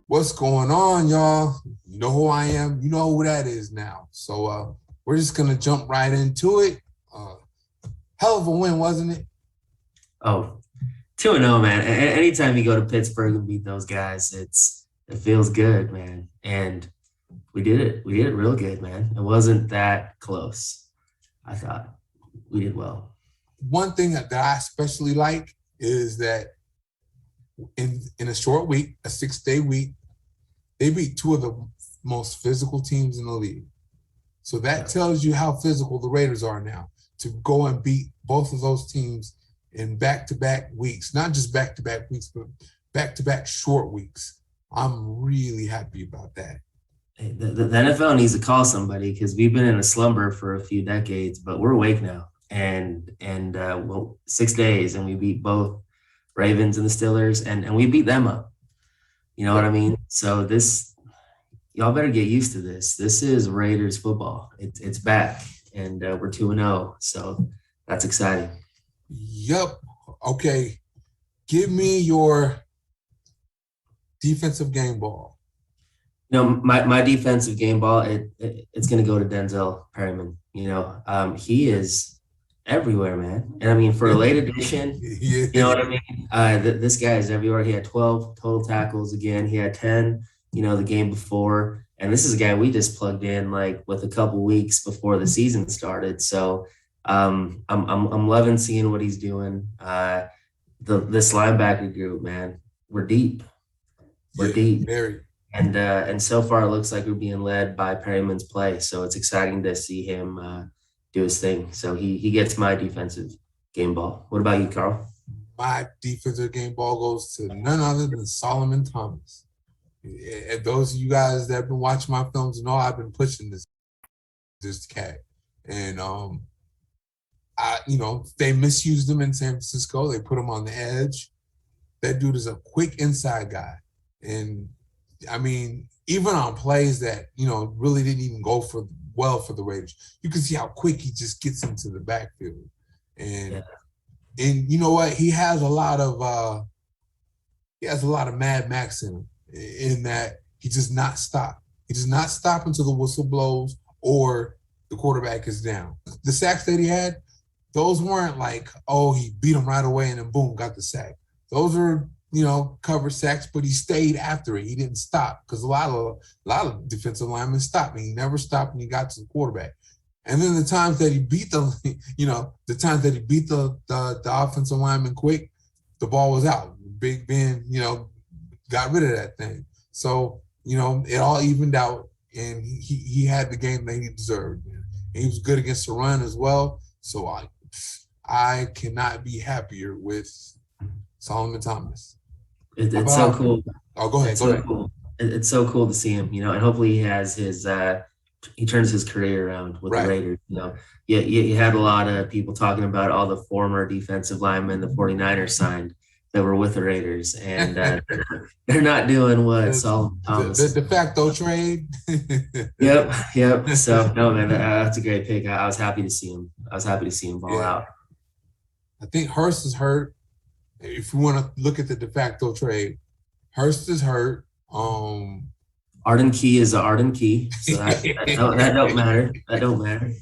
What's going on, y'all? You know who I am. You know who that is now. So we're just going to jump right into it. Hell of a win, wasn't it? Oh, 2-0, man. Anytime you go to Pittsburgh and beat those guys, it feels good, man. And we did it. We did it real good, man. It wasn't that close. I thought we did well. One thing that I especially like is that in a short week, a 6-day week, they beat two of the most physical teams in the league. So that tells you how physical the Raiders are now to go and beat both of those teams in back-to-back weeks, not just back-to-back weeks, but back-to-back short weeks. I'm really happy about that. Hey, the NFL needs to call somebody because we've been in a slumber for a few decades, but we're awake now. And 6 days, and we beat both Ravens and the Steelers, and we beat them up. You know what I mean? So y'all better get used to this. This is Raiders football. It's back, and we're 2-0. So that's exciting. Yep. Okay. Give me your defensive game ball. You know, my defensive game ball, it's going to go to Denzel Perryman. You know, he is everywhere, man. And I mean, for a late edition, you know what I mean? This guy is everywhere. He had 12 total tackles again. He had 10, the game before. And this is a guy we just plugged in like with a couple weeks before the season started. So I'm loving seeing what he's doing. This linebacker group, man, we're deep. We're deep. Very. And so far it looks like we're being led by Perryman's play. So it's exciting to see him do his thing. So he gets my defensive game ball. What about you, Carl? My defensive game ball goes to none other than Solomon Thomas. And those of you guys that have been watching my films know I've been pushing this cat. And they misused him in San Francisco. They put him on the edge. That dude is a quick inside guy. And I mean, even on plays that, really didn't even go well for the Raiders, you can see how quick he just gets into the backfield. And you know what? He has a lot of Mad Max in him, in that he does not stop. He does not stop until the whistle blows or the quarterback is down. The sacks that he had, those weren't like, oh, he beat him right away and then boom, got the sack. Those were, covered sacks, but he stayed after it. He didn't stop, because a lot of defensive linemen stopped, and he never stopped when he got to the quarterback. And then the times that he beat the offensive lineman quick, the ball was out. Big Ben, got rid of that thing. So, it all evened out, and he had the game that he deserved. And he was good against the run as well. So I cannot be happier with Solomon Thomas. It's so cool. Oh, go ahead. Cool. It's so cool to see him, and hopefully he has he turns his career around with the Raiders. You had a lot of people talking about all the former defensive linemen the 49ers signed that were with the Raiders, and they're not doing what Solomon Thomas. The de facto trade. Yep. So no, man, that's a great pick. I was happy to see him. Ball out. I think Hurst is hurt. If you want to look at the de facto trade, Hurst is hurt. Arden Key is an Arden Key, so that don't matter. That don't matter.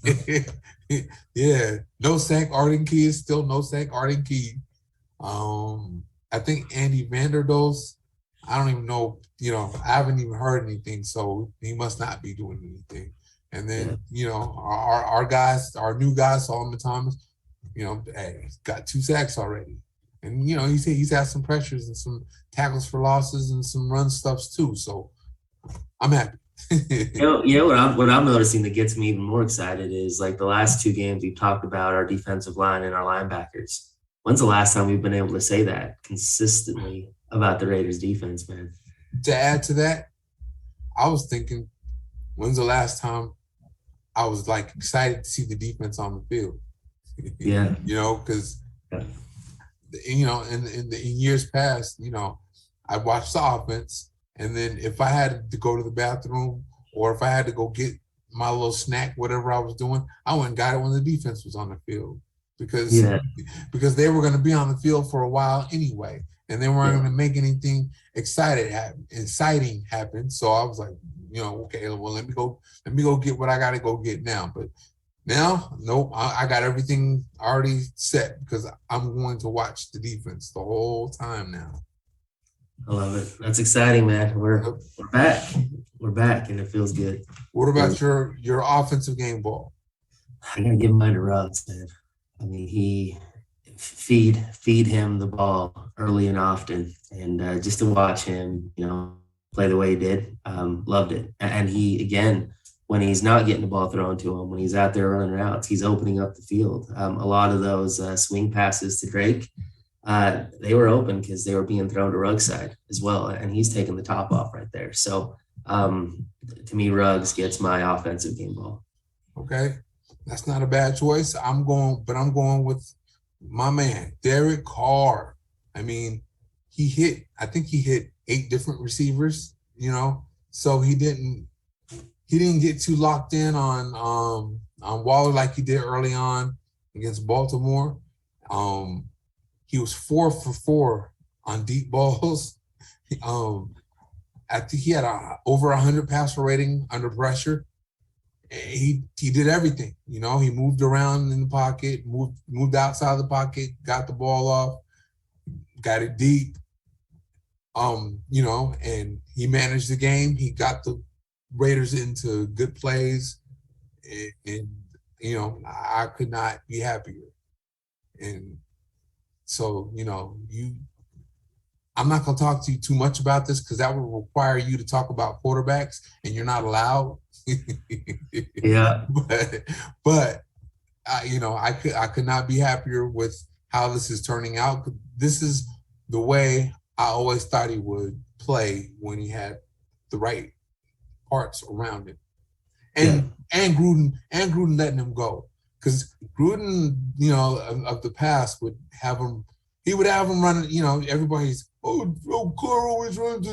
Yeah, no sack Arden Key is still no sack Arden Key. I think Andy Vanderdoes, I don't even know. I haven't even heard anything, so he must not be doing anything. And then our guys, our new guy Solomon Thomas, he's got 2 sacks already. And, he's had some pressures and some tackles for losses and some run stuffs too. So I'm happy. What I'm noticing that gets me even more excited is like the last 2 games we've talked about our defensive line and our linebackers. When's the last time we've been able to say that consistently about the Raiders defense, man? To add to that, I was thinking, when's the last time I was like excited to see the defense on the field? Yeah. Because in years past, I watched the offense, and then if I had to go to the bathroom or if I had to go get my little snack, whatever I was doing, I went and got it when the defense was on the field, because they were going to be on the field for a while anyway. and they weren't going to make anything exciting happen. So I was like, okay, well, let me go get what I got to go get now. But now, nope, I got everything already set because I'm going to watch the defense the whole time now. I love it. That's exciting, man. We're back. We're back, and it feels good. What about your offensive game ball? I gotta give mine to Ruggs, man. I mean, he feed him the ball early and often, and just to watch him, play the way he did, loved it. And he, again, when he's not getting the ball thrown to him, when he's out there running routes, he's opening up the field. A lot of those swing passes to Drake, they were open because they were being thrown to Ruggs' side as well, and he's taking the top off right there. So to me, Ruggs gets my offensive game ball. Okay, that's not a bad choice. I'm going with my man, Derek Carr. I mean, I think he hit 8 different receivers, so he didn't get too locked in on Waller like he did early on against Baltimore. He was 4 for 4 on deep balls. I think he had over 100 passer rating under pressure. He did everything. He moved around in the pocket, moved outside the pocket, got the ball off, got it deep. And he managed the game. He got the Raiders into good plays, and I could not be happier. And so, I'm not going to talk to you too much about this because that will require you to talk about quarterbacks, and you're not allowed. Yeah. But I could not be happier with how this is turning out. This is the way I always thought he would play when he had the right parts around him. And Gruden letting him go. Because Gruden, of the past would have him running, everybody's, Carr always runs.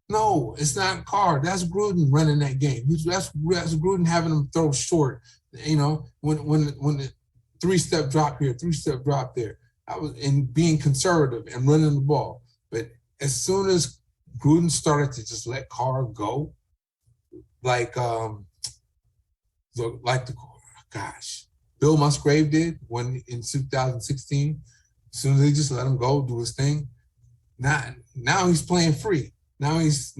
No, it's not Carr. That's Gruden running that game. That's Gruden having him throw short, when the 3-step drop here, 3-step drop there. And being conservative and running the ball. But as soon as Gruden started to just let Carr go, Bill Musgrave did when in 2016. As soon as they just let him go, do his thing. Now he's playing free. Now he's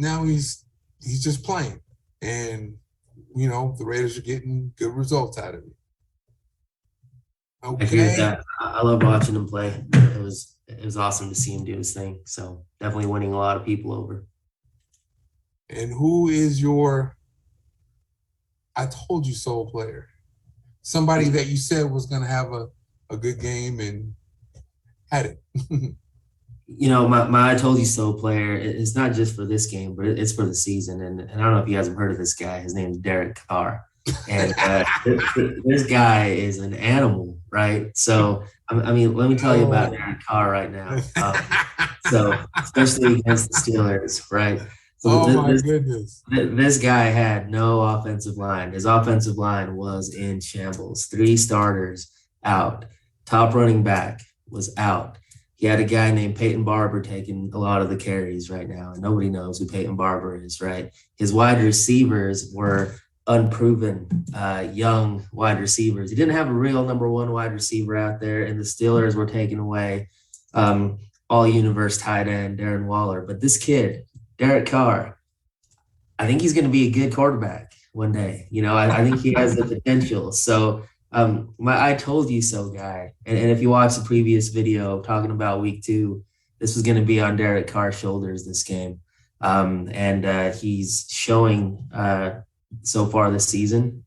just playing, and the Raiders are getting good results out of it. Okay. I agree with that. I love watching him play. It was awesome to see him do his thing. So definitely winning a lot of people over. And who is your I told you so player? Somebody that you said was going to have a good game and had it. My I told you so player, it's not just for this game, but it's for the season. And I don't know if you guys have heard of this guy. His name is Derek Carr. And this guy is an animal, right? So, let me tell you about Derek Carr right now. So, especially against the Steelers, right? So my goodness. This guy had no offensive line. His offensive line was in shambles. 3 starters out. Top running back was out. He had a guy named Peyton Barber taking a lot of the carries right now, and nobody knows who Peyton Barber is, right? His wide receivers were unproven, young wide receivers. He didn't have a real number 1 wide receiver out there, and the Steelers were taking away all-universe tight end Darren Waller. But this kid, Derek Carr, I think he's going to be a good quarterback one day. I think he has the potential. So my I told you so guy. And if you watch the previous video talking about week 2, this was going to be on Derek Carr's shoulders this game. And he's showing so far this season,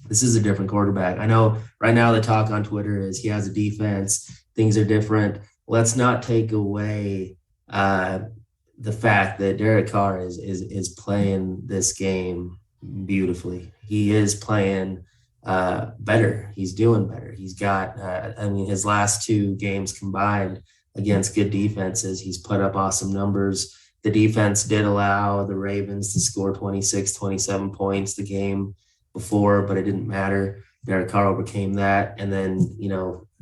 this is a different quarterback. I know right now the talk on Twitter is he has a defense, things are different. Let's not take away the fact that Derek Carr is playing this game beautifully. He is playing better. He's doing better. He's got, his last 2 games combined against good defenses, he's put up awesome numbers. The defense did allow the Ravens to score 26, 27 points the game before, but it didn't matter. Derek Carr overcame that. And then,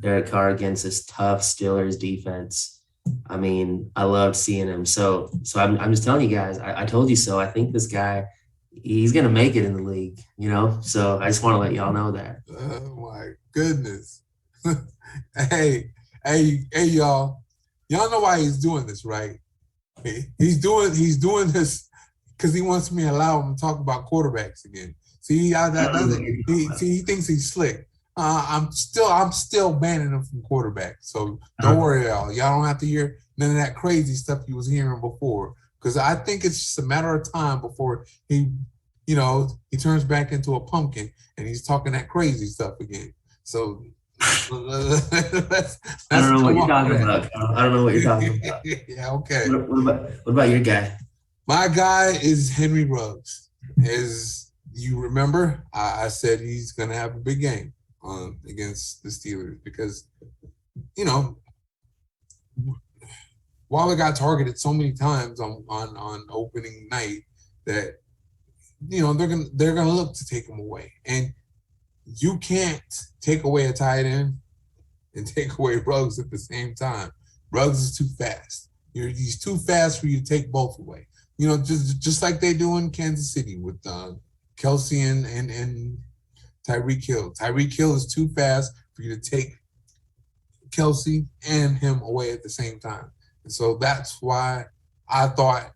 Derek Carr against this tough Steelers defense, I mean, I loved seeing him. So I'm just telling you guys, I told you so. I think this guy, he's gonna make it in the league, you know. So I just want to let y'all know that. Oh my goodness. hey, hey, y'all. Y'all know why he's doing this, right? He's doing this because he wants me to allow him to talk about quarterbacks again. See, he thinks he's slick. I'm still banning him from quarterbacks. So don't worry, y'all. Y'all don't have to hear none of that crazy stuff he was hearing before. Because I think it's just a matter of time before he turns back into a pumpkin and he's talking that crazy stuff again. So I don't know what you're talking about, Carl. I don't know what you're talking about. Yeah, okay. What about your guy? My guy is Henry Ruggs. As you remember, I said he's going to have a big game against the Steelers because, Waller got targeted so many times on opening night that, they're gonna look to take him away. And you can't take away a tight end and take away Ruggs at the same time. Ruggs is too fast. He's too fast for you to take both away. Just like they do in Kansas City with Kelsey and Tyreek Hill. Tyreek Hill is too fast for you to take Kelsey and him away at the same time. And so that's why I thought,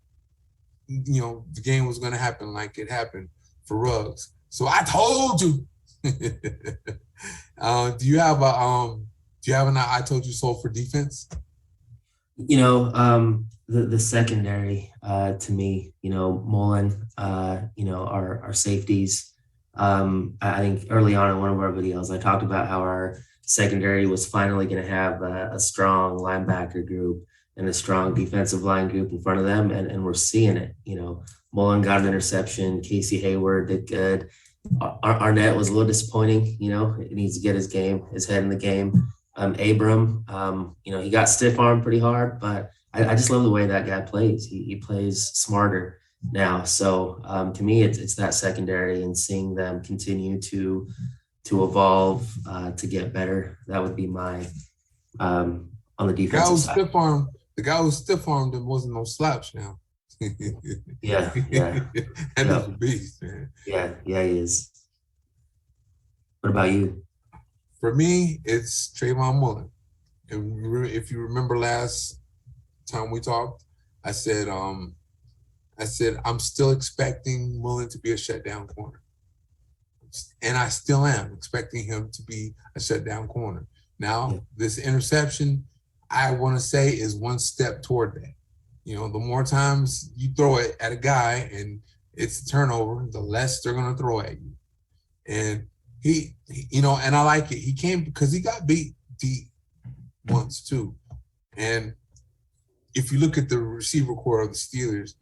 the game was going to happen like it happened for Ruggs. So I told you. Do you have an I told you so for defense? The secondary to me, Mullen, our safeties. I think early on in one of our videos, I talked about how our secondary was finally going to have a strong linebacker group and a strong defensive line group in front of them, and we're seeing it. Mullen got an interception. Casey Hayward did good. Arnett was a little disappointing. He needs to get his head in the game. Abram, he got stiff armed pretty hard, but I just love the way that guy plays. He plays smarter now. So to me, it's that secondary and seeing them continue to evolve, to get better. That would be my on the defensive side. The guy who stiff armed him wasn't no slouch now. Yeah. That is a beast, man. Yeah, he is. What about you? For me, it's Trayvon Mullen. If you remember last time we talked, I said I'm still expecting Mullen to be a shutdown corner. And I still am expecting him to be a shutdown corner. Now, this interception, I want to say, is one step toward that. The more times you throw it at a guy and it's a turnover, the less they're going to throw at you. And he and I like it. He came because he got beat deep once too. And if you look at the receiver core of the Steelers,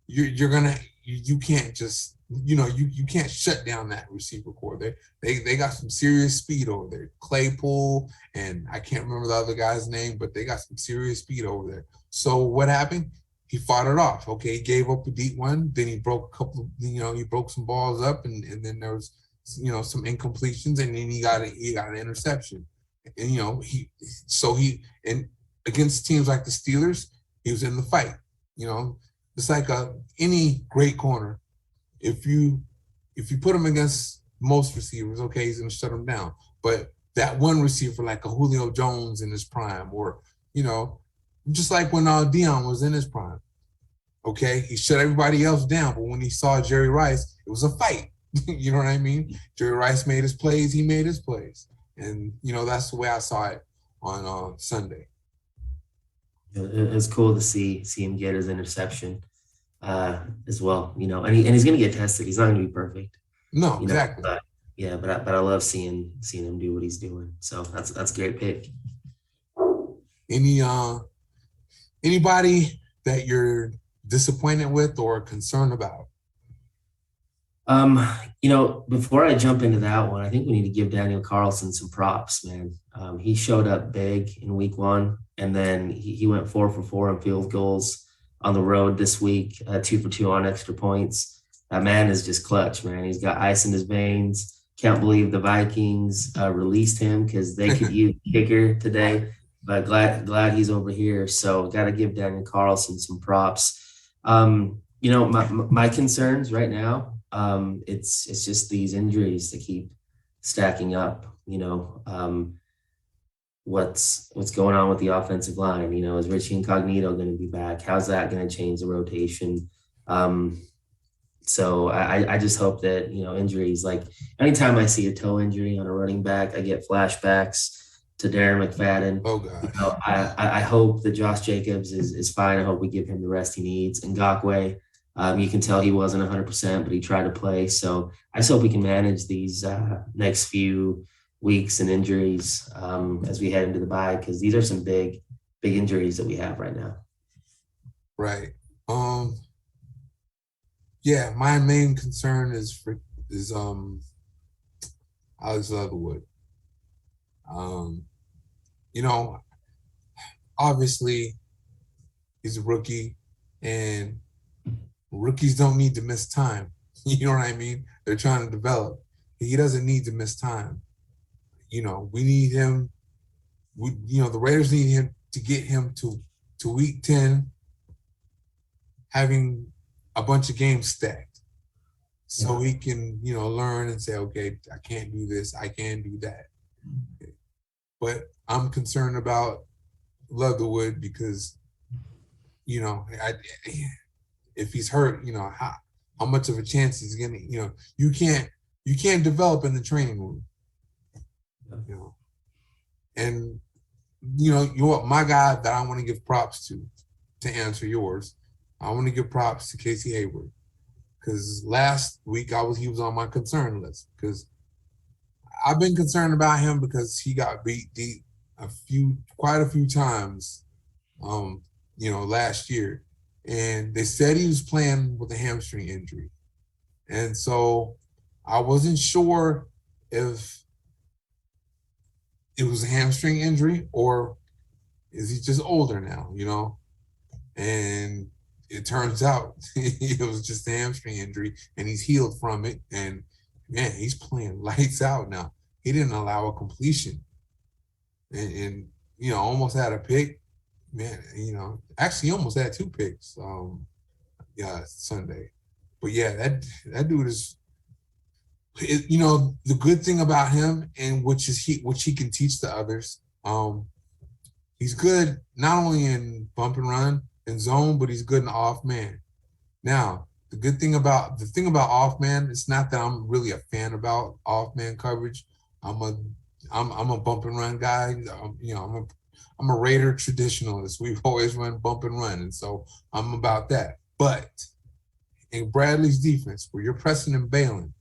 you can't just, you can't shut down that receiver core. They got some serious speed over there. Claypool, and I can't remember the other guy's name, but they got some serious speed over there. So what happened? He fought it off. Okay, he gave up a deep one. Then he broke a couple. He broke some balls up, and then there was some incompletions, and then he got an interception. And and against teams like the Steelers, he was in the fight. It's like any great corner. If you put him against most receivers, okay, he's gonna shut him down. But that one receiver, like a Julio Jones in his prime, or just like when Dion was in his prime, okay, he shut everybody else down. But when he saw Jerry Rice, it was a fight. You know what I mean? Jerry Rice made his plays. He made his plays, and that's the way I saw it on Sunday. It's cool to see him get his interception as well. And he's going to get tested. He's not going to be perfect. No, exactly. But I love seeing him do what he's doing. So that's a great pick. Anybody that you're disappointed with or concerned about? Before I jump into that one, I think we need to give Daniel Carlson some props, man. He showed up big in week 1, and then he went 4 for 4 on field goals on the road this week, 2 for 2 on extra points. That man is just clutch, man. He's got ice in his veins. Can't believe the Vikings released him because they could use a kicker today. but glad he's over here. So got to give Daniel Carlson some props. My concerns right now, it's just these injuries that keep stacking up. What's going on with the offensive line? Is Richie Incognito going to be back? How's that going to change the rotation? So I just hope that, injuries, like anytime I see a toe injury on a running back, I get flashbacks to Darren McFadden. Oh God. I hope that Josh Jacobs is fine. I hope we give him the rest he needs. And Ngakoue, you can tell he wasn't 100%, but he tried to play. So I just hope we can manage these next few weeks and injuries as we head into the bye, because these are some big injuries that we have right now. Right. Yeah, my main concern is Alex Leatherwood. Obviously he's a rookie, and rookies don't need to miss time. You know what I mean? They're trying to develop. He doesn't need to miss time. We need him. The Raiders need him to get him to week 10, having a bunch of games stacked, so he can, learn and say, okay, I can't do this, I can do that. Okay. But I'm concerned about Leatherwood because, if he's hurt, how much of a chance he's gonna, you can't develop in the training room. And you're my guy that I want to give props to answer yours. I want to give props to Casey Hayward, because last week he was on my concern list, because I've been concerned about him because he got beat deep quite a few times, last year, and they said he was playing with a hamstring injury, and so I wasn't sure if it was a hamstring injury or is he just older now, and it turns out it was just a hamstring injury and he's healed from it. And man, he's playing lights out now. He didn't allow a completion and almost had a pick. Man, actually almost had 2 picks Sunday. But yeah, that dude is, the good thing about him, and which he can teach to others, he's good not only in bump and run and zone, but he's good in off man. Now, the thing about off man, it's not that I'm really a fan about off man coverage. I'm a bump and run guy. I'm a Raider traditionalist. We've always run bump and run, and so I'm about that. But in Bradley's defense, where you're pressing and bailing,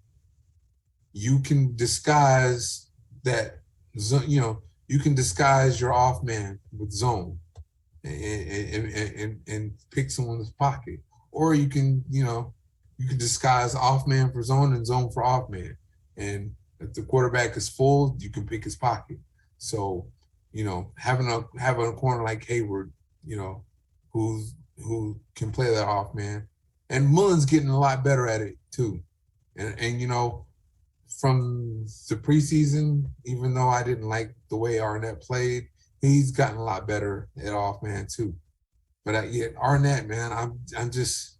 you can disguise that. You can disguise your off man with zone and pick someone's pocket, or you can disguise off man for zone and zone for off man. And if the quarterback is full, you can pick his pocket. So, having a corner like Hayward, who can play that off man, and Mullen's getting a lot better at it too. And from the preseason, even though I didn't like the way Arnett played, he's gotten a lot better at off man too. But Arnett, man, I'm just,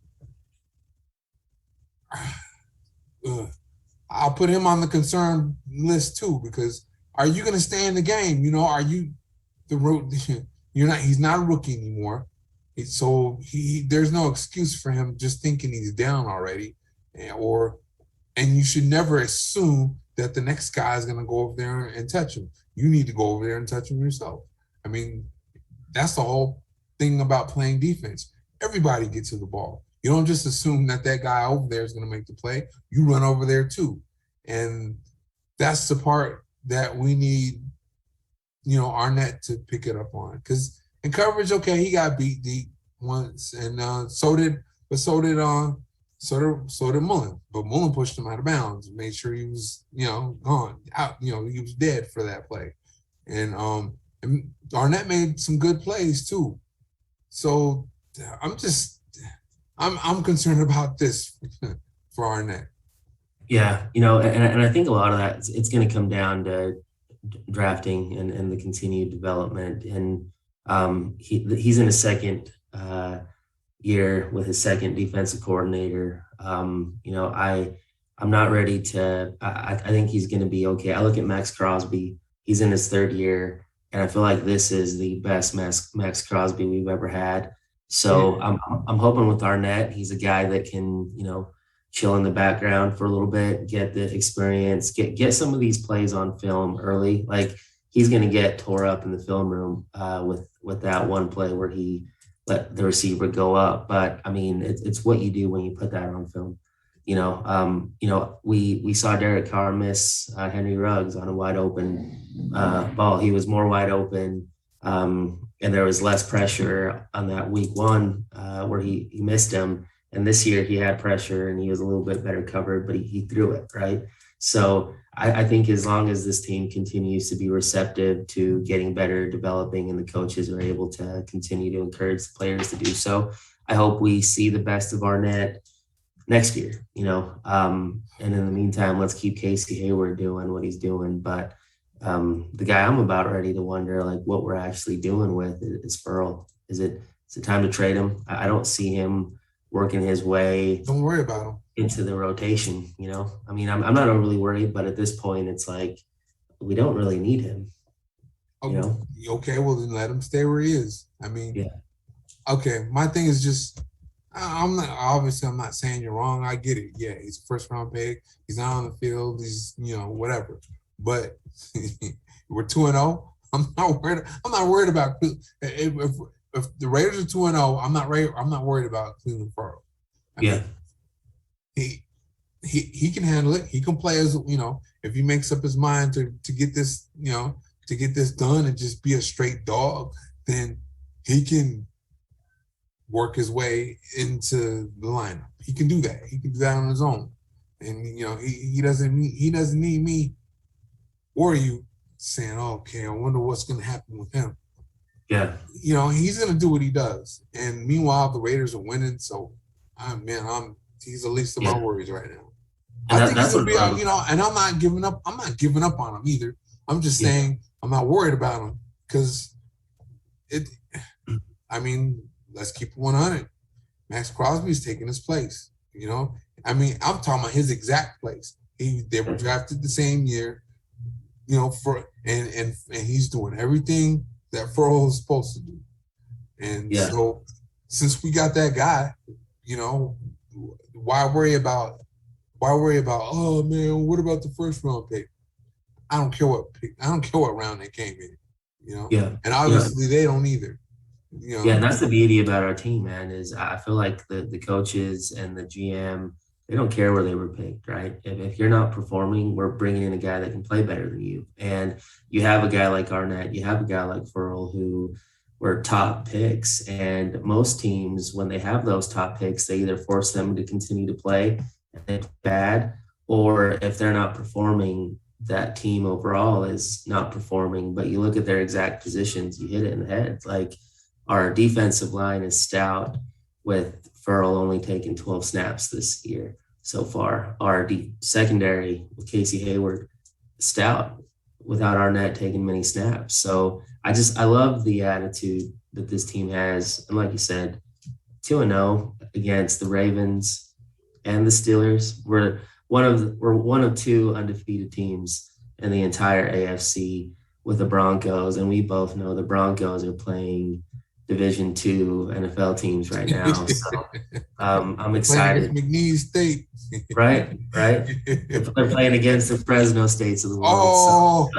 I'll put him on the concern list too, because are you going to stay in the game? Are you he's not a rookie anymore. So there's no excuse for him just thinking he's down already, and you should never assume that the next guy is going to go over there and touch him. You need to go over there and touch him yourself. I mean, that's the whole thing about playing defense. Everybody gets to the ball. You don't just assume that guy over there is going to make the play. You run over there too. And that's the part that we need, Arnett to pick it up on. Because in coverage, okay, he got beat deep once, and so did Mullen. But Mullen pushed him out of bounds, made sure he was, gone out. He was dead for that play. And Arnett made some good plays too. So I'm concerned about this for Arnett. Yeah, and I think a lot of that, it's going to come down to drafting and the continued development. And he's in his second year with his second defensive coordinator. I'm not ready to. I think he's going to be okay. I look at Max Crosby. He's in his third year, and I feel like this is the best Max Crosby we've ever had. So I'm hoping with Arnett, he's a guy that can, chill in the background for a little bit, get the experience, get some of these plays on film early. Like he's going to get tore up in the film room with that one play where he let the receiver go up. But I mean, it's what you do when you put that on film. We saw Derek Carr miss Henry Ruggs on a wide open ball. He was more wide open, and there was less pressure on that week one where he missed him. And this year he had pressure and he was a little bit better covered, but he threw it, right? So I think as long as this team continues to be receptive to getting better, developing, and the coaches are able to continue to encourage the players to do so, I hope we see the best of Arnett next year, and in the meantime, let's keep Casey Hayward doing what he's doing. But the guy I'm about ready to wonder, like, what we're actually doing with is Furl. Is it time to trade him? I don't see him working his way. Don't worry about him into the rotation. I mean, I'm not overly worried, but at this point, it's like we don't really need him. Okay, well then let him stay where he is. I mean, yeah. Okay, my thing is just. I'm not saying you're wrong. I get it. Yeah, he's a first round pick. He's not on the field. He's, whatever. But we're 2-0. I'm not worried about if the Raiders are 2-0. I'm not worried about Cleveland Farrell. Yeah. He can handle it. He can play as if he makes up his mind to get this to get this done and just be a straight dog, then he can work his way into the lineup. He can do that. He can do that on his own. And he doesn't need me or you saying, oh, okay, I wonder what's gonna happen with him. Yeah. He's gonna do what he does. And meanwhile the Raiders are winning. So he's the least of my worries right now. And I think he's gonna be and I'm not giving up on him either. I'm just saying I'm not worried about him because let's keep it 100. Max Crosby's taking his place. I'm talking about his exact place. They were drafted the same year, and he's doing everything that Furl is supposed to do. And so since we got that guy, why worry about oh man, what about the first round pick? I don't care what round they came in, And obviously they don't either. Yeah, and that's the beauty about our team, man, is I feel like the coaches and the GM, they don't care where they were picked, right? If you're not performing, we're bringing in a guy that can play better than you. And you have a guy like Arnett, you have a guy like Furl who were top picks. And most teams, when they have those top picks, they either force them to continue to play and they're bad, or if they're not performing, that team overall is not performing. But you look at their exact positions, you hit it in the head. Like, our defensive line is stout with Furl only taking 12 snaps this year so far. Our secondary with Casey Hayward, stout without Arnett taking many snaps. So I love the attitude that this team has. And like you said, 2-0 against the Ravens and the Steelers. We're one of two undefeated teams in the entire AFC with the Broncos. And we both know the Broncos are playing Division II NFL teams right now. So I'm excited. McNeese State. Right. They're playing against the Fresno States of the world.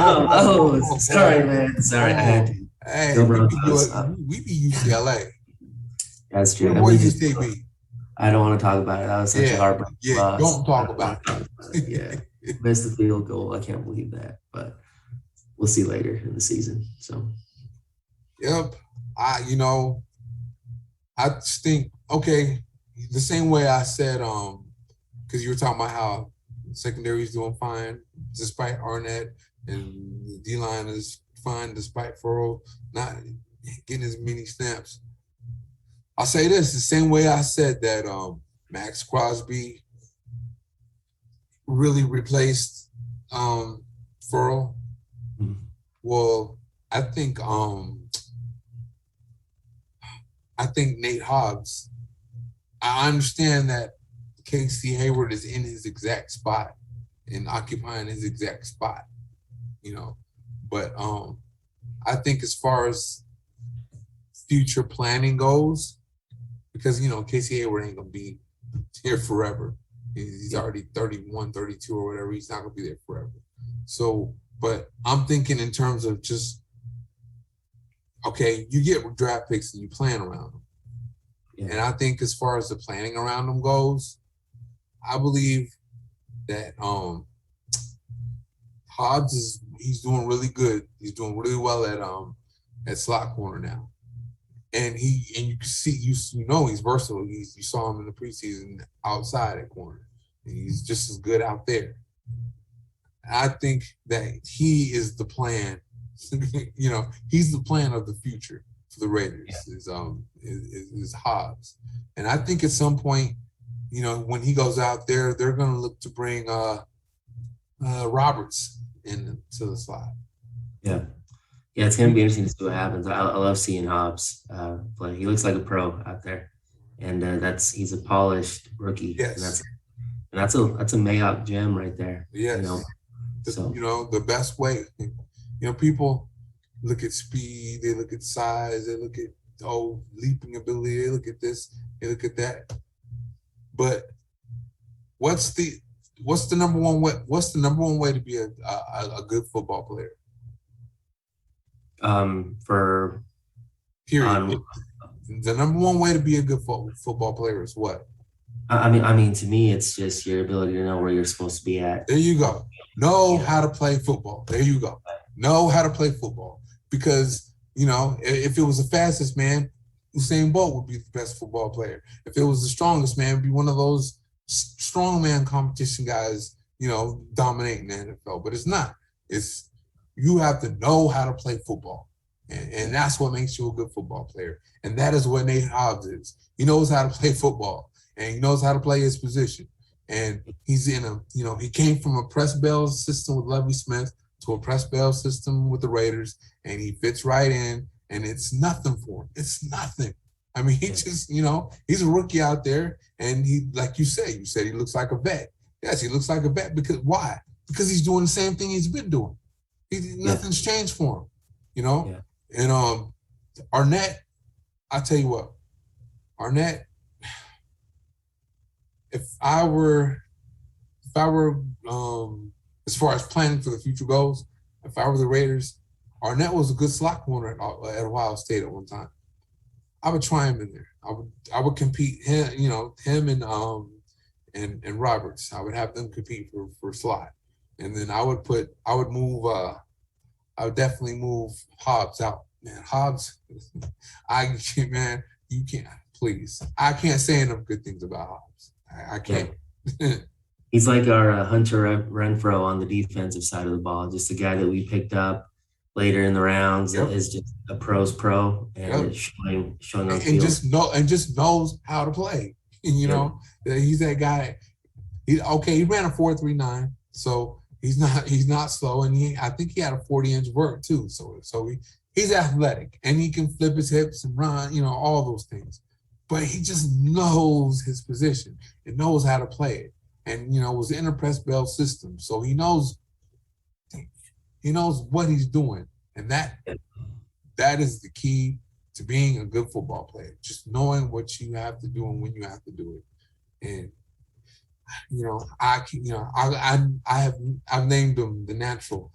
Sorry, man. Sorry, I had to. Hey, we be UCLA. That's true. What did you be? I don't want to talk about it. That was such a heartbreaking loss. Don't talk about it. Yeah. Missed the field goal. I can't believe that. But we'll see later in the season. So. Yep. I just think, okay, the same way I said, because you were talking about how secondary is doing fine despite Arnett, and the D-line is fine despite Furl not getting as many snaps. I'll say this, the same way I said that Max Crosby really replaced Furl Mhm. Well, I think Nate Hobbs. I understand that Casey Hayward is in his exact spot and occupying his exact spot, you know. But I think as far as future planning goes, because Casey Hayward ain't gonna be here forever. He's already 31, 32 or whatever. He's not gonna be there forever. So, but I'm thinking in terms of just okay, you get draft picks and you plan around them. Yeah. And I think as far as the planning around them goes, I believe that Hobbs he's doing really good. He's doing really well at slot corner now. And you can see you know he's versatile. You saw him in the preseason outside at corner. And he's just as good out there. I think that he is the plan. He's the plan of the future for the Raiders. Is Hobbs. And I think at some point, when he goes out there, they're going to look to bring Roberts into the slot. Yeah. Yeah, it's going to be interesting to see what happens. I love seeing Hobbs play. He looks like a pro out there. And he's a polished rookie. Yes. And that's a Mayock gem right there. Yes. The best way. People look at speed, they look at size, they look at leaping ability, they look at this, they look at that. But what's the number one way? What's the number one way to be a good football player? For period. The number one way to be a good football player is what? I mean, to me, it's just your ability to know where you're supposed to be at. There you go. Know how to play football. There you go. Know how to play football. Because, if it was the fastest man, Usain Bolt would be the best football player. If it was the strongest man, it'd be one of those strongman competition guys, dominating the NFL. But it's not. You have to know how to play football. And that's what makes you a good football player. And that is what Nate Hobbs is. He knows how to play football. And he knows how to play his position. And he's in he came from a press bell system with Lovie Smith to a press bell system with the Raiders, and he fits right in, and it's nothing for him. It's nothing. I mean, he just, he's a rookie out there, and he, like you said he looks like a vet. Yes, he looks like a vet because why? Because he's doing the same thing he's been doing. Nothing's changed for him, Yeah. And Arnett, I tell you what, Arnett. If I were as far as planning for the future goes, if I were the Raiders, Arnett was a good slot corner at Ohio State at one time. I would try him in there. I would compete him and Roberts. I would have them compete for slot, and then I would definitely move Hobbs out. Man, Hobbs, you can't. Please, I can't say enough good things about Hobbs. I can't. He's like our Hunter Renfrow on the defensive side of the ball, just a guy that we picked up later in the rounds that is just a pro's pro and showing on field. Just knows how to play. He's that guy. He ran a 4.39, so he's not slow, and I think he had a 40-inch vert too. So he's athletic and he can flip his hips and run, all those things. But he just knows his position and knows how to play it. And, it was in a press bell system. So he knows what he's doing. And that is the key to being a good football player. Just knowing what you have to do and when you have to do it. And, I've named him the natural,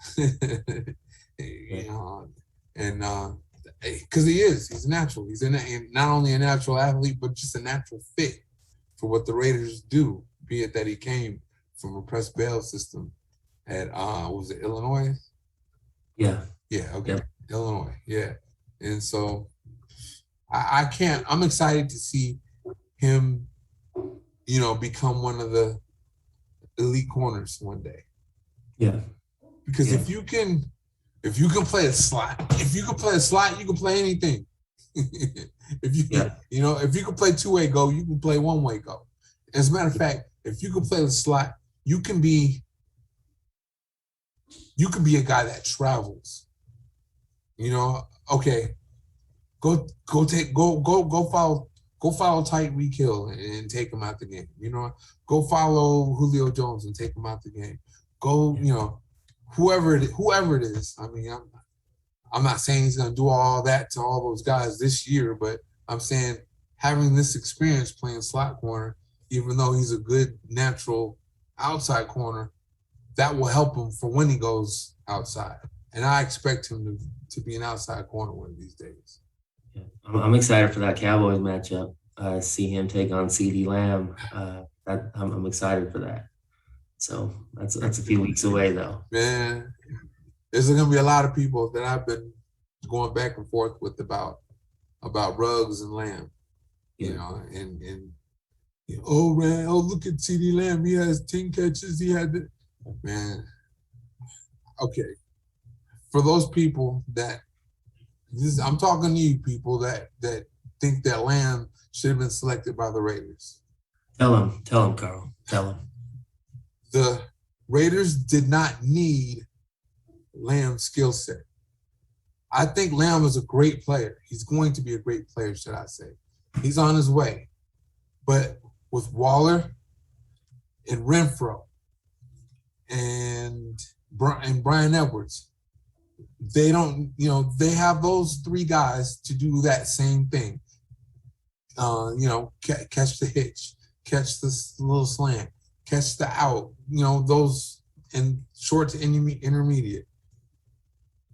because he's a natural. He's not only a natural athlete, but just a natural fit for what the Raiders do, be it that he came from a press bail system at, was it Illinois? Yeah. Yeah, okay. Yep. Illinois, yeah. And so I'm excited to see him, become one of the elite corners one day. Yeah. Because if you can play a slot, you can play anything. If you can play two-way go, you can play one-way go. As a matter of fact, if you can play the slot, you can be You could be a guy that travels. You know, okay, go follow Tyreek Hill and take him out the game. You know, go follow Julio Jones and take him out the game. Go, you know, whoever it is. I mean, I'm not saying he's gonna do all that to all those guys this year, but I'm saying having this experience playing slot corner, even though he's a good natural outside corner, that will help him for when he goes outside. And I expect him to be an outside corner one of these days. Yeah. I'm excited for that Cowboys matchup. See him take on CeeDee Lamb. I'm excited for that. So that's a few weeks away, though. Man, there's going to be a lot of people that I've been going back and forth with about Ruggs and Lamb. You know, and you know, look at CeeDee Lamb. He has 10 catches. He had man. Okay. For those people I'm talking to you people that think that Lamb should have been selected by the Raiders. Tell him, Carl. Tell him. The Raiders did not need Lamb's skill set. I think Lamb is a great player. He's going to be a great player, should I say. He's on his way. But with Waller and Renfro and Brian Edwards, they don't, you know, they have those three guys to do that same thing. You know, catch the hitch, catch this little slant, catch the out, you know, those in short to intermediate.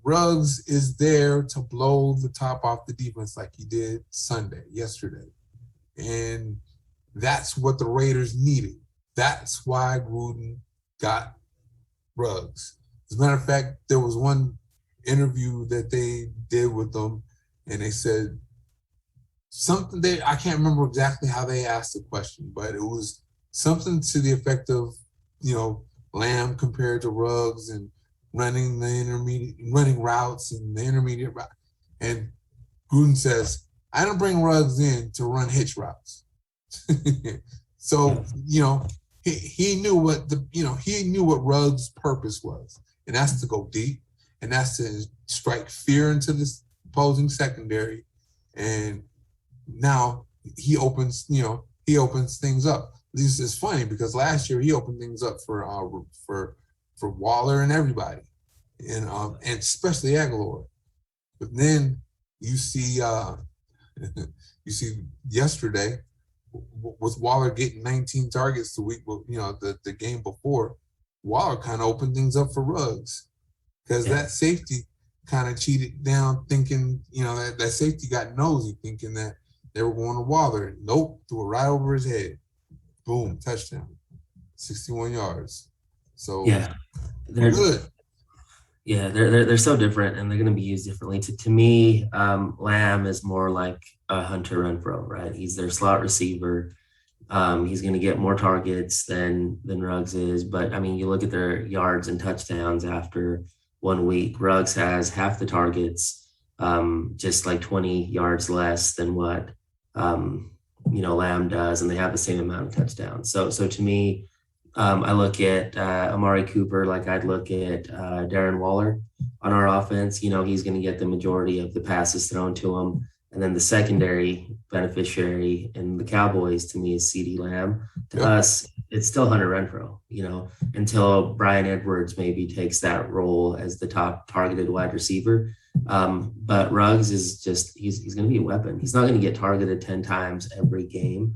Ruggs is there to blow the top off the defense like he did yesterday. And that's what the Raiders needed. That's why Gruden got Ruggs. As a matter of fact, there was one interview that they did with them, and they said something, I can't remember exactly how they asked the question, but it was something to the effect of, you know, Lamb compared to Ruggs and running routes and the intermediate route. And Gruden says, I don't bring Ruggs in to run hitch routes. So, you know, he knew what Ruggs' purpose was, and that's to go deep, and that's to strike fear into this opposing secondary. And now he opens things up. This is funny because last year he opened things up for Waller and everybody, and especially Aguilar. But then you see yesterday with Waller getting 19 targets the week, you know, the game before, Waller kind of opened things up for Ruggs because that safety kind of cheated down, thinking, you know, that safety got nosy, thinking that they were going to Waller. Nope, threw it right over his head. Boom, touchdown, 61 yards. So they're good. Yeah, they're so different, and they're going to be used differently. To me, Lamb is more like a Hunter Renfro, right? He's their slot receiver. He's going to get more targets than Ruggs is. But, I mean, you look at their yards and touchdowns after 1 week. Ruggs has half the targets, just like 20 yards less than what, you know, Lamb does, and they have the same amount of touchdowns. So to me, I look at Amari Cooper like I'd look at Darren Waller on our offense. You know, he's going to get the majority of the passes thrown to him. And then the secondary beneficiary in the Cowboys, to me, is CeeDee Lamb. To us, it's still Hunter Renfro, you know, until Brian Edwards maybe takes that role as the top targeted wide receiver. But Ruggs is just, he's going to be a weapon. He's not going to get targeted 10 times every game,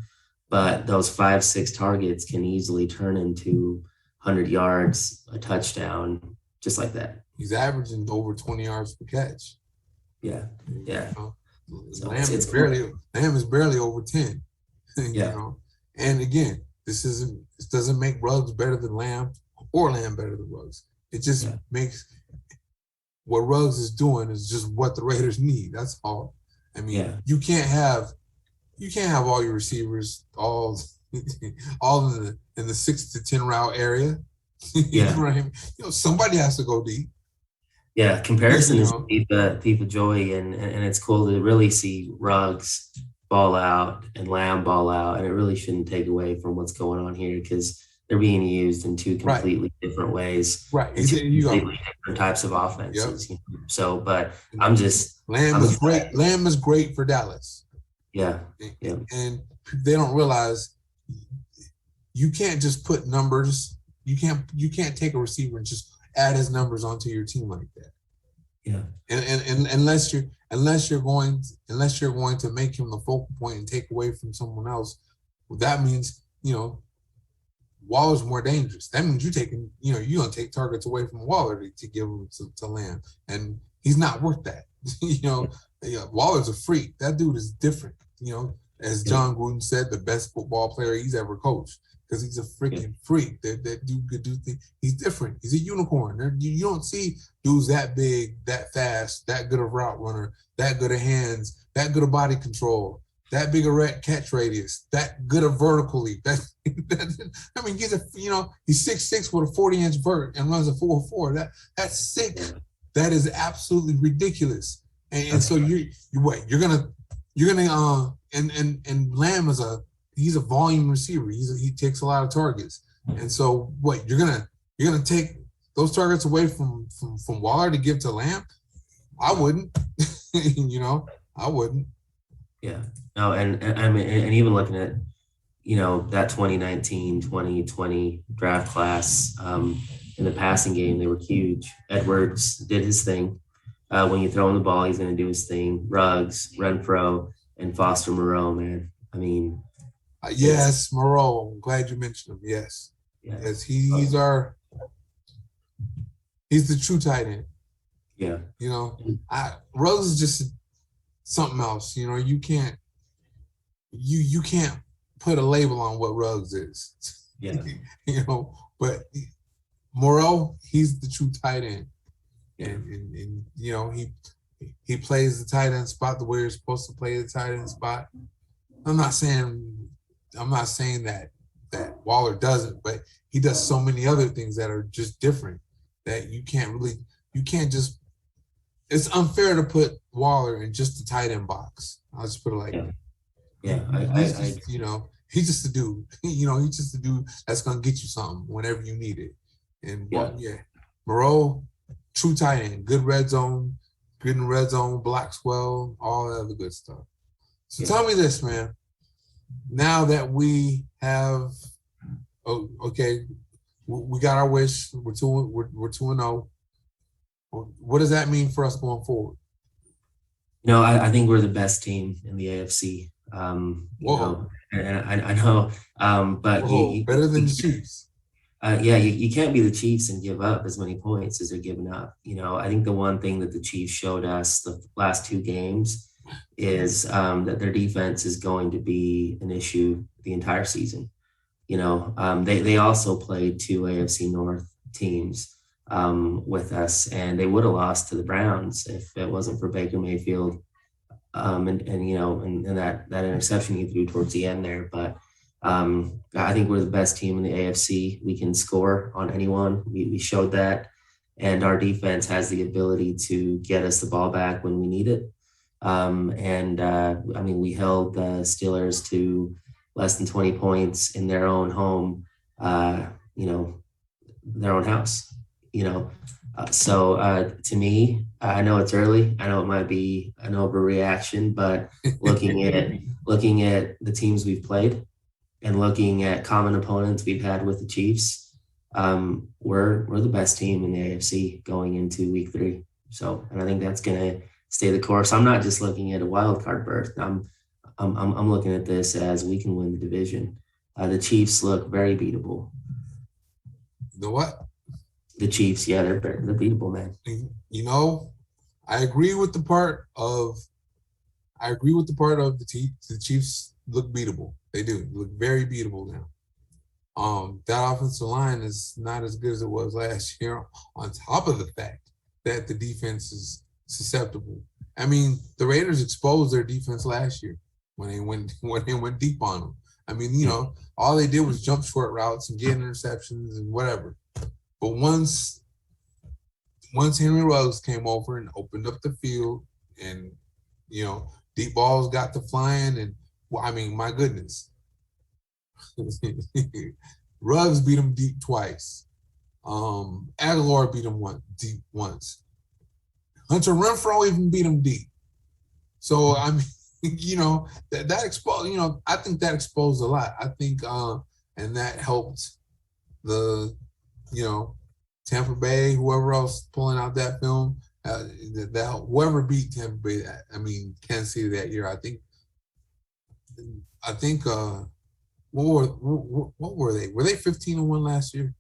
but those 5-6 targets can easily turn into 100 yards, a touchdown, just like that. He's averaging over 20 yards per catch. Yeah. You know? So Lamb is barely over 10. You know? And again, this doesn't make Ruggs better than Lamb or Lamb better than Ruggs. It just makes what Ruggs is doing is just what the Raiders need. That's all. I mean, you can't have all your receivers all in the 6 to 10 route area. You know, somebody has to go deep. Yeah, comparison is a thief of joy, and it's cool to really see Ruggs ball out and Lamb ball out, and it really shouldn't take away from what's going on here, because they're being used in two Right. completely different ways. Right. And two You go. completely different types of offenses. Yep. You know? So, but Lamb is great. Lamb is great for Dallas. Yeah. Yeah. And they don't realize you can't just put numbers. You can't take a receiver and just add his numbers onto your team like that. Yeah. And unless you're going to make him the focal point and take away from someone else, well, that means, Waller's more dangerous. That means you're going to take targets away from Waller to give them to Lamb. And he's not worth that. Waller's a freak. That dude is different. As John Gruden said, the best football player he's ever coached, because he's a freaking freak. That dude could do things. He's different. He's a unicorn. You don't see dudes that big, that fast, that good of route runner, that good of hands, that good of body control, that big a catch radius, that good of vertical leap. He's 6'6" with a 40-inch vert and runs a 4.4. That's sick. That is absolutely ridiculous. And so you're gonna and Lamb he's a volume receiver. He takes a lot of targets. And so you're gonna take those targets away from Waller to give to Lamb? I wouldn't. I wouldn't. Yeah. No, and I mean, and even looking at, that 2019, 2020 draft class, in the passing game, they were huge. Edwards did his thing. When you throw him the ball, he's going to do his thing. Ruggs, Renfro, and Foster Moreau, man. I mean. Yes, Moreau. I'm glad you mentioned him. Yes. Yeah. Yes, he's the true tight end. Yeah. Ruggs is just something else. You can't put a label on what Ruggs is. Yeah. But Moreau, he's the true tight end. And he plays the tight end spot the way you're supposed to play the tight end spot. I'm not saying that Waller doesn't, but he does so many other things that are just different that you can't just. It's unfair to put Waller in just the tight end box. I'll just put it like that. Yeah, he's just a dude. He's just a dude that's gonna get you something whenever you need it. And Moreau, true tight end, good in red zone, blocks well, all that other good stuff. So tell me this, man. Now that we have, we got our wish. We're 2-0. What does that mean for us going forward? I think we're the best team in the AFC. And I know, but better than the Chiefs. You can't be the Chiefs and give up as many points as they're giving up. I think the one thing that the Chiefs showed us the last two games is that their defense is going to be an issue the entire season. They also played two AFC North teams with us, and they would have lost to the Browns if it wasn't for Baker Mayfield and that interception he threw towards the end there. But I think we're the best team in the AFC. We can score on anyone. We showed that, and our defense has the ability to get us the ball back when we need it. We held the Steelers to less than 20 points in their own home, their own house, So to me, I know it's early. I know it might be an overreaction, but looking at the teams we've played and looking at common opponents we've had with the Chiefs, we're the best team in the AFC going into week 3. So, and I think that's going to stay the course. I'm not just looking at a wild card berth. I'm looking at this as we can win the division. The Chiefs look very beatable. The what? The Chiefs, they're beatable, man. I agree with the part of the Chiefs look beatable. They do look very beatable now. That offensive line is not as good as it was last year. On top of the fact that the defense is susceptible. I mean, the Raiders exposed their defense last year when they went deep on them. I mean, all they did was jump short routes and get interceptions and whatever. But once Henry Ruggs came over and opened up the field, and deep balls got to flying, and my goodness, Ruggs beat him deep twice. Aguilar beat him deep once. Hunter Renfrow even beat him deep. So I mean, that exposed. I think that exposed a lot. I think, and that helped the, Tampa Bay, whoever else pulling out that film. That whoever beat Tampa Bay, Kansas City that year. I think. What were they? Were they 15-1 last year?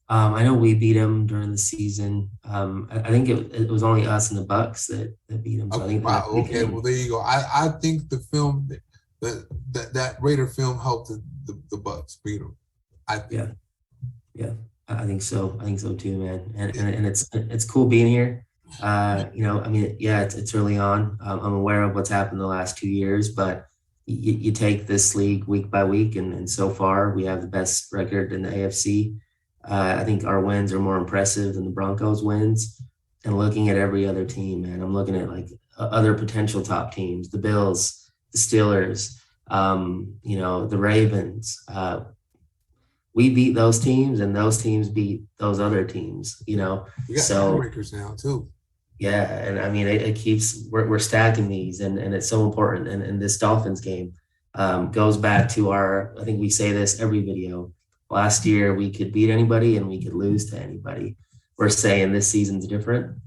I know we beat them during the season. I think it was only us and the Bucks that beat them. So I think okay, well there you go. I think the film that Raider film helped the Bucks beat them. I think. Yeah, I think so. I think so too, man. And it's cool being here. It's early on. I'm aware of what's happened the last 2 years, but you take this league week by week, and so far we have the best record in the AFC. I think our wins are more impressive than the Broncos wins. And looking at every other team, man, I'm looking at like other potential top teams, the Bills, the Steelers, the Ravens. We beat those teams, and those teams beat those other teams, We got tiebreakers now too. Yeah, and I mean, it keeps we're stacking these, and it's so important. And this Dolphins game goes back to I think we say this every video. Last year, we could beat anybody and we could lose to anybody. We're saying this season's different.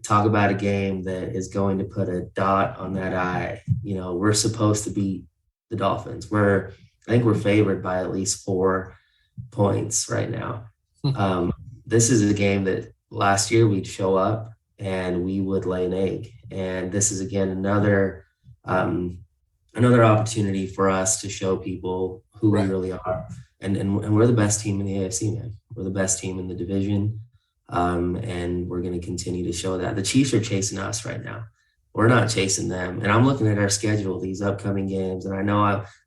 Talk about a game that is going to put a dot on that I. We're supposed to beat the Dolphins. I think we're favored by at least 4 points right now. This is a game that last year we'd show up and we would lay an egg. And this is, again, another opportunity for us to show people who we really are. And we're the best team in the AFC, man. We're the best team in the division. And we're going to continue to show that. The Chiefs are chasing us right now. We're not chasing them. And I'm looking at our schedule, these upcoming games, and I know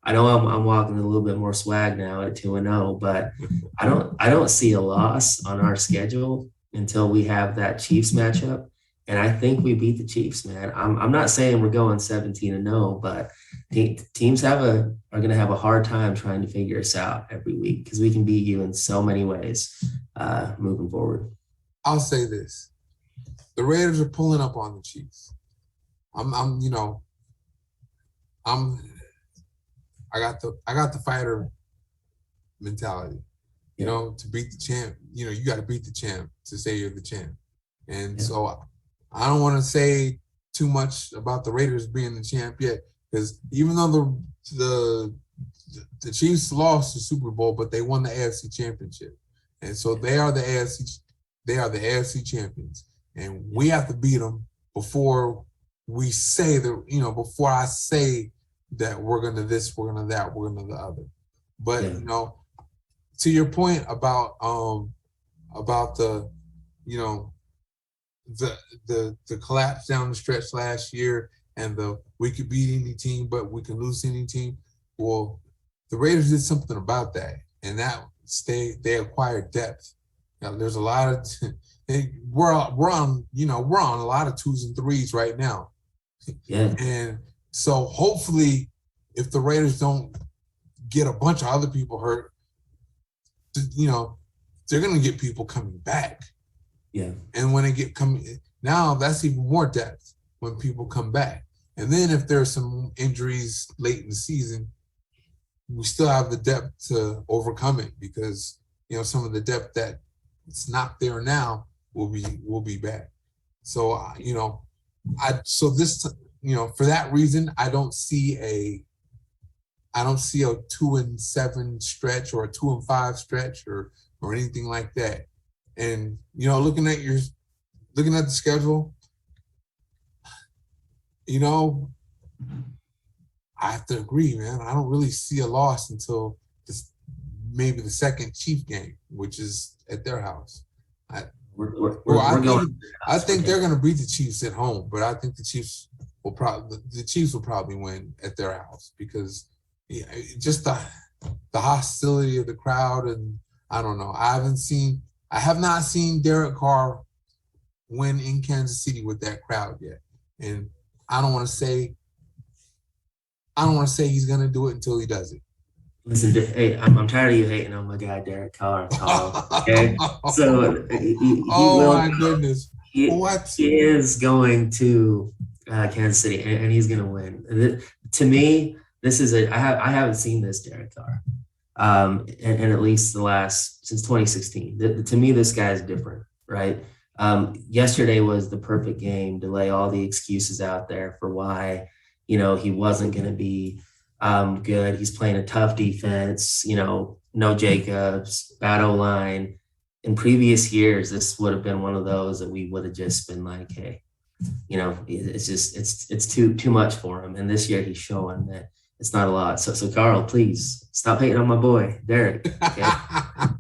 I'm walking a little bit more swag now at 2-0, but I don't see a loss on our schedule until we have that Chiefs matchup. And I think we beat the Chiefs, man. I'm not saying we're going 17-0, but teams are going to have a hard time trying to figure us out every week because we can beat you in so many ways moving forward. I'll say this: the Raiders are pulling up on the Chiefs. I got the fighter mentality. To beat the champ. You got to beat the champ to say you're the champ. And so I don't want to say too much about the Raiders being the champ yet, because even though the Chiefs lost the Super Bowl, but they won the AFC Championship, and so they are the AFC champions, and we have to beat them before we say before I say that we're gonna this, we're gonna that, we're gonna the other. But to your point about the the collapse down the stretch last year, and we could beat any team, but we can lose any team. Well, the Raiders did something about that, and that they acquired depth. Now, there's a lot of we're on a lot of 2s and 3s right now. Yeah. And so hopefully, if the Raiders don't get a bunch of other people hurt, they're going to get people coming back. Yeah. And when they get coming now, that's even more depth when people come back. And then if there's some injuries late in the season, we still have the depth to overcome it, because some of the depth that it's not there now will be back. So for that reason, I don't see a 2-7 stretch or a 2-5 stretch or anything like that. And looking at the schedule, I have to agree, man. I don't really see a loss until maybe the second Chief game, which is at their house. I think they're going to beat the Chiefs at home, but I think the Chiefs will probably win at their house, because just the hostility of the crowd, and I don't know. I have not seen Derek Carr win in Kansas City with that crowd yet, and I don't want to say he's going to do it until he does it. Listen, hey, I'm tired of you hating on my guy Derek Carr, Carl. Okay, so he Oh will. my goodness! What? He is going to Kansas City, and he's going to win. To me, this is I haven't seen this Derek Carr, and at least the last since 2016. To me, this guy is different, right? Yesterday was the perfect game to lay all the excuses out there for why he wasn't going to be good. He's playing a tough defense. No Jacobs, bad O-line. In previous years, this would have been one of those that we would have just been like, hey, it's too much for him. And this year he's showing that it's not a lot. So Carl, please stop hating on my boy, Derek. Okay?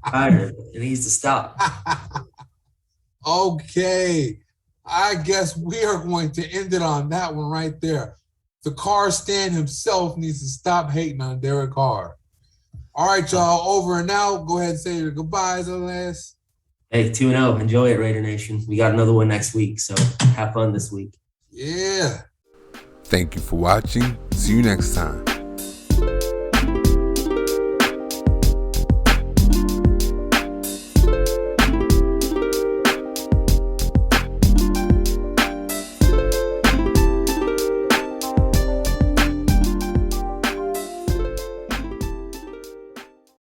Tired of it. It needs to stop. Okay. I guess we are going to end it on that one right there. The Carr stand himself needs to stop hating on Derek Carr. All right, y'all, over and out. Go ahead and say your goodbyes, Elias. Hey, 2-0. Enjoy it, Raider Nation. We got another one next week, so have fun this week. Yeah. Thank you for watching. See you next time.